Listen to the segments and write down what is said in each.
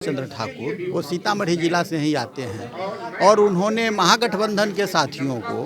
चंद्र ठाकुर वो सीतामढ़ी जिला से ही आते हैं और उन्होंने महागठबंधन के साथियों को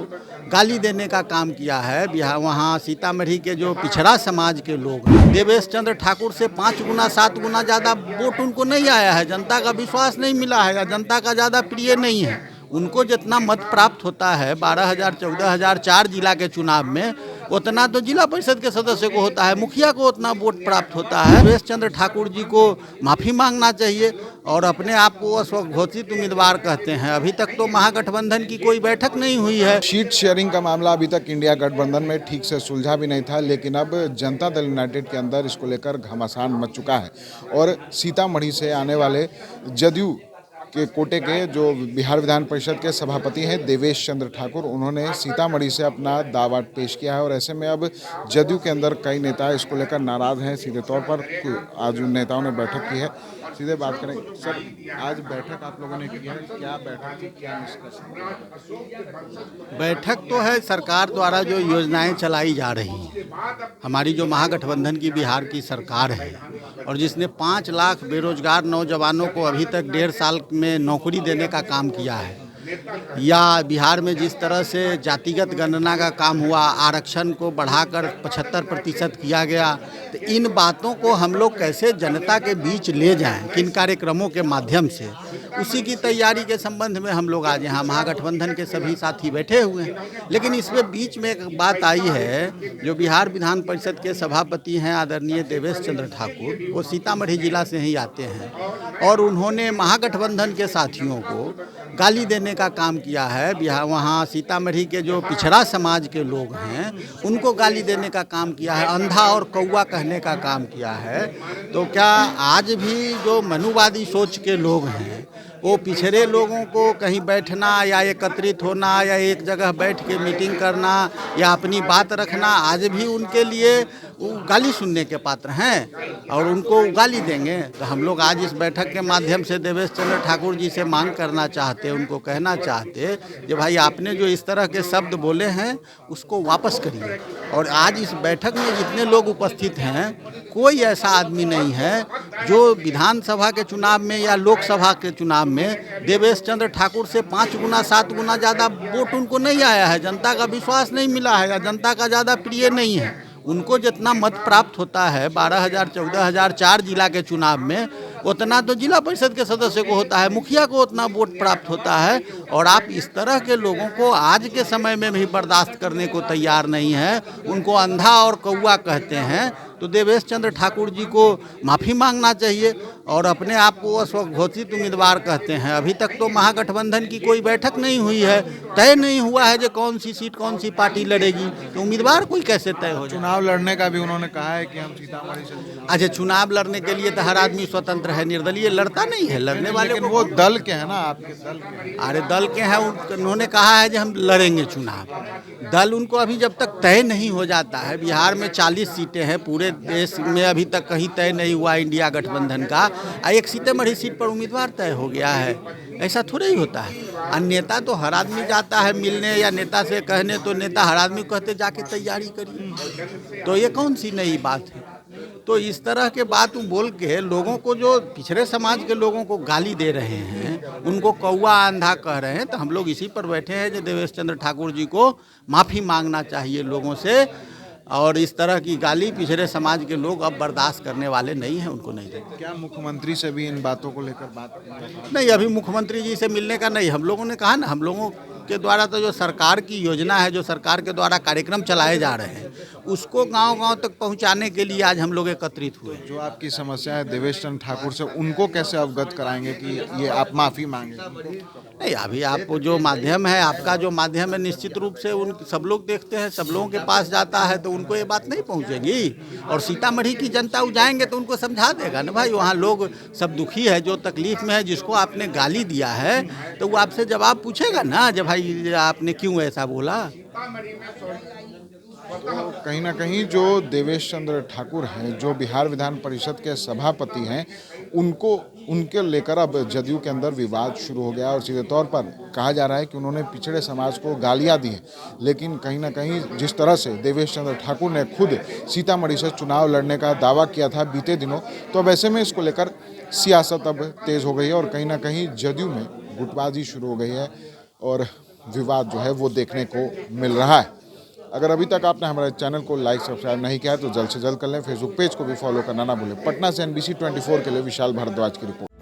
गाली देने का काम किया है। बिहार वहाँ सीतामढ़ी के जो पिछड़ा समाज के लोग हैं, देवेश चंद्र ठाकुर से 5 गुना 7 गुना ज़्यादा वोट उनको नहीं आया है। जनता का विश्वास नहीं मिला है या जनता का ज़्यादा प्रिय नहीं है। उनको जितना मत प्राप्त होता है 12,000 14,000 4 जिला के चुनाव में, उतना तो जिला परिषद के सदस्य को होता है, मुखिया को उतना वोट प्राप्त होता है। देवेश चंद्र ठाकुर जी को माफ़ी मांगना चाहिए और अपने आप को स्वघोषित उम्मीदवार कहते हैं। अभी तक तो महागठबंधन की कोई बैठक नहीं हुई है। सीट शेयरिंग का मामला अभी तक इंडिया गठबंधन में ठीक से सुलझा भी नहीं था, लेकिन अब जनता दल यूनाइटेड के अंदर इसको लेकर घमासान मच चुका है और सीतामढ़ी से आने वाले जदयू के कोटे के जो बिहार विधान परिषद के सभापति हैं देवेश चंद्र ठाकुर, उन्होंने सीतामढ़ी से अपना दावा पेश किया है और ऐसे में अब जदयू के अंदर कई नेता इसको लेकर नाराज हैं। सीधे तौर पर आज उन नेताओं ने बैठक की है। सीधे बात करें सर, आज बैठक आप लोगों ने की है, क्या बैठक थी, क्या निष्कर्ष? बैठक तो है, सरकार द्वारा जो योजनाएं चलाई जा रही हैं, हमारी जो महागठबंधन की बिहार की सरकार है और जिसने 5 लाख बेरोजगार नौजवानों को अभी तक 1.5 साल में नौकरी देने का काम किया है, या बिहार में जिस तरह से जातिगत गणना का काम हुआ, आरक्षण को बढ़ाकर 75% किया गया, तो इन बातों को हम लोग कैसे जनता के बीच ले जाएं, किन कार्यक्रमों के माध्यम से, उसी की तैयारी के संबंध में हम लोग आज यहाँ महागठबंधन के सभी साथी बैठे हुए हैं। लेकिन इसमें बीच में एक बात आई है, जो बिहार विधान परिषद के सभापति हैं आदरणीय देवेश चंद्र ठाकुर, वो सीतामढ़ी जिला से ही आते हैं और उन्होंने महागठबंधन के साथियों को गाली देने का काम किया है। बिहार वहाँ सीतामढ़ी के जो पिछड़ा समाज के लोग हैं, उनको गाली देने का काम किया है, अंधा और कौवा कहने का काम किया है। तो क्या आज भी जो मनुवादी सोच के लोग हैं, वो पिछड़े लोगों को कहीं बैठना या एकत्रित होना या एक जगह बैठ के मीटिंग करना या अपनी बात रखना, आज भी उनके लिए गाली सुनने के पात्र हैं और उनको गाली देंगे? तो हम लोग आज इस बैठक के माध्यम से देवेश चंद्र ठाकुर जी से मांग करना चाहते, उनको कहना चाहते कि भाई आपने जो इस तरह के शब्द बोले हैं उसको वापस करिए। और आज इस बैठक में जितने लोग उपस्थित हैं, कोई ऐसा आदमी नहीं है जो विधानसभा के चुनाव में या लोकसभा के चुनाव में देवेश चंद्र ठाकुर से 5 गुना 7 गुना ज़्यादा वोट उनको नहीं आया है। जनता का विश्वास नहीं मिला है या जनता का ज़्यादा प्रिय नहीं है। उनको जितना मत प्राप्त होता है 12,000 14,000 4 जिला के चुनाव में, उतना तो जिला परिषद के सदस्य को होता है, मुखिया को उतना वोट प्राप्त होता है। और आप इस तरह के लोगों को आज के समय में भी बर्दाश्त करने को तैयार नहीं है, उनको अंधा और कौवा कहते हैं। तो देवेश चंद्र ठाकुर जी को माफ़ी मांगना चाहिए और अपने आप को स्वघोषित उम्मीदवार कहते हैं। अभी तक तो महागठबंधन की कोई बैठक नहीं हुई है, तय नहीं हुआ है जो कौन सी सीट कौन सी पार्टी लड़ेगी, तो उम्मीदवार कोई कैसे तय हो जाए? चुनाव लड़ने का भी उन्होंने कहा है कि हम सीतामढ़ी से। अच्छा, चुनाव लड़ने के लिए तो हर आदमी स्वतंत्र है, निर्दलीय लड़ता नहीं है। लड़ने वाले लेकिन वो दल के हैं ना, आपके दल के। अरे दल के हैं, उन्होंने कहा है कि हम लड़ेंगे चुनाव। दल उनको अभी जब तक तय नहीं हो जाता है, बिहार में 40 सीटें हैं, पूरे देश में अभी तक कहीं तय नहीं हुआ इंडिया गठबंधन का, एक सीतामढ़ी सीट पर उम्मीदवार तय हो गया है। ऐसा थोड़ा ही होता है। और नेता तो हर आदमी जाता है मिलने या नेता से कहने, तो नेता हर आदमी को कहते जाके तैयारी करिए। तो ये कौन सी नई बात है? तो इस तरह के बात बोल के लोगों को, जो पिछड़े समाज के लोगों को गाली दे रहे हैं, उनको कौवा अंधा कह रहे हैं, तो हम लोग इसी पर बैठे हैं जो देवेश चंद्र ठाकुर जी को माफ़ी मांगना चाहिए लोगों से। और इस तरह की गाली पिछड़े समाज के लोग अब बर्दाश्त करने वाले नहीं हैं, उनको नहीं देंगे। क्या मुख्यमंत्री से भी इन बातों को लेकर बात? नहीं, अभी मुख्यमंत्री जी से मिलने का नहीं। हम लोगों ने कहा ना, हम लोगों के द्वारा तो जो सरकार की योजना है, जो सरकार के द्वारा कार्यक्रम चलाए जा रहे हैं, उसको गांव-गांव तक पहुंचाने के लिए आज हम लोग एकत्रित हुए। जो आपकी समस्या है देवेश चंद्र ठाकुर से, उनको कैसे अवगत कराएंगे कि ये आप माफ़ी मांगे? नहीं, अभी आप जो माध्यम है, आपका जो माध्यम है, निश्चित रूप से उन सब लोग देखते हैं, सब लोगों के पास जाता है, तो उनको ये बात नहीं पहुंचेगी। और सीतामढ़ी की जनता जाएंगे तो उनको समझा देगा ना, भाई वहाँ लोग सब दुखी है, जो तकलीफ में है, जिसको आपने गाली दिया है, तो वो आपसे जवाब पूछेगा ना, जब भाई आपने क्यों ऐसा बोला। तो कहीं ना कहीं जो देवेश चंद्र ठाकुर हैं, जो बिहार विधान परिषद के सभापति हैं, उनको उनके लेकर अब जदयू के अंदर विवाद शुरू हो गया और सीधे तौर पर कहा जा रहा है कि उन्होंने पिछड़े समाज को गालियां दी हैं। लेकिन कहीं ना कहीं जिस तरह से देवेश चंद्र ठाकुर ने खुद सीतामढ़ी से चुनाव लड़ने का दावा किया था बीते दिनों, तो अब ऐसे में इसको लेकर सियासत अब तेज़ हो गई है और कहीं ना कहीं जदयू में गुटबाजी शुरू हो गई है और विवाद जो है वो देखने को मिल रहा है। अगर अभी तक आपने हमारे चैनल को लाइक सब्सक्राइब नहीं किया है तो जल्द से जल्द कर लें। फेसबुक पेज को भी फॉलो करना ना भूलें। पटना से NBC 24 के लिए विशाल भारद्वाज की रिपोर्ट।